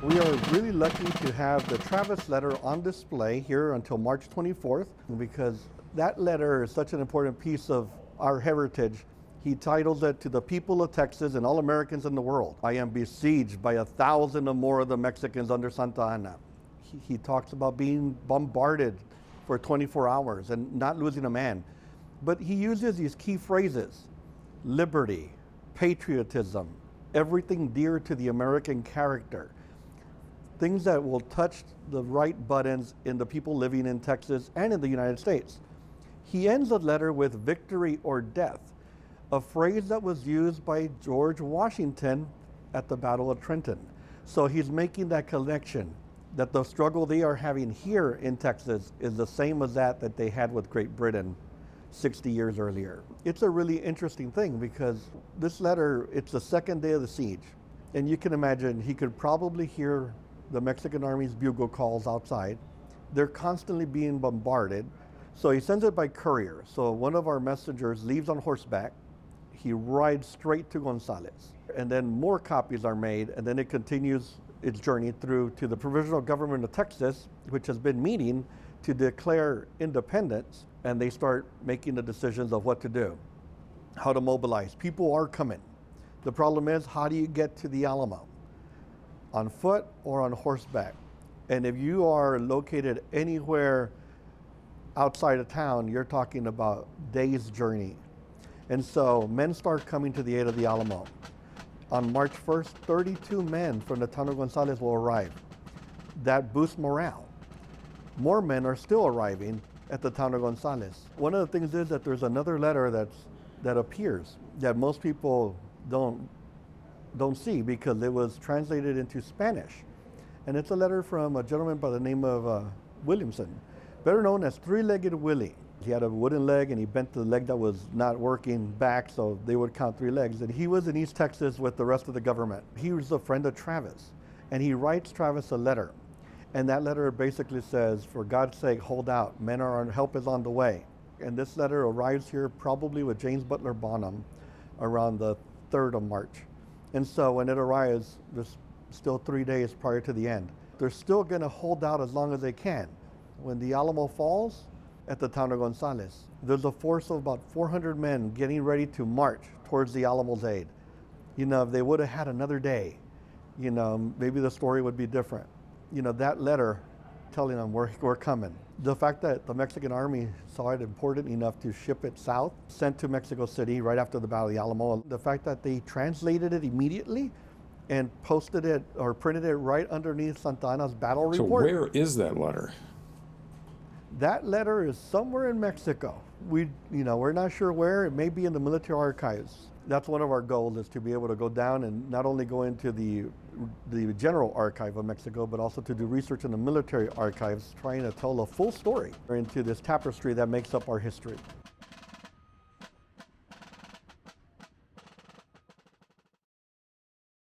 We are really lucky to have the Travis letter on display here until March 24th because that letter is such an important piece of our heritage. He titles it "To the people of Texas and all Americans in the world. I am besieged by 1,000 or more of the Mexicans under Santa Anna." He talks about being bombarded for 24 hours and not losing a man. But he uses these key phrases: liberty, patriotism, everything dear to the American character. Things that will touch the right buttons in the people living in Texas and in the United States. He ends the letter with "victory or death," a phrase that was used by George Washington at the Battle of Trenton. So he's making that connection that the struggle they are having here in Texas is the same as that they had with Great Britain 60 years earlier. It's a really interesting thing because this letter, it's the second day of the siege. And you can imagine he could probably hear the Mexican army's bugle calls outside. They're constantly being bombarded. So he sends it by courier. So one of our messengers leaves on horseback. He rides straight to Gonzales. And then more copies are made, and then it continues its journey through to the provisional government of Texas, which has been meeting to declare independence, and they start making the decisions of what to do, how to mobilize. People are coming. The problem is, how do you get to the Alamo? On foot or on horseback? And if you are located anywhere outside of town, you're talking about days' journey. And so men start coming to the aid of the Alamo. On March 1st, 32 men from the town of Gonzales will arrive. That boosts morale. More men are still arriving at the town of Gonzales. One of the things is that there's another letter that appears that most people don't see because it was translated into Spanish. And it's a letter from a gentleman by the name of Williamson, better known as Three-legged Willie. He had a wooden leg and he bent the leg that was not working back, so they would count 3 legs. And he was in East Texas with the rest of the government. He was a friend of Travis, and he writes Travis a letter. And that letter basically says, "For God's sake, hold out. Help is on the way." And this letter arrives here probably with James Butler Bonham around the 3rd of March. And so when it arrives, there's still 3 days prior to the end. They're still going to hold out as long as they can. When the Alamo falls at the town of Gonzales, there's a force of about 400 men getting ready to march towards the Alamo's aid. You know, if they would have had another day, you know, maybe the story would be different. You know, that letter telling them we're coming. The fact that the Mexican army saw it important enough to ship it south, sent to Mexico City right after the Battle of the Alamo, the fact that they translated it immediately and posted it or printed it right underneath Santa Anna's battle report. So where is that letter? That letter is somewhere in Mexico. We're not sure where. It may be in the military archives. That's one of our goals, is to be able to go down and not only go into the general archive of Mexico, but also to do research in the military archives, trying to tell a full story into this tapestry that makes up our history.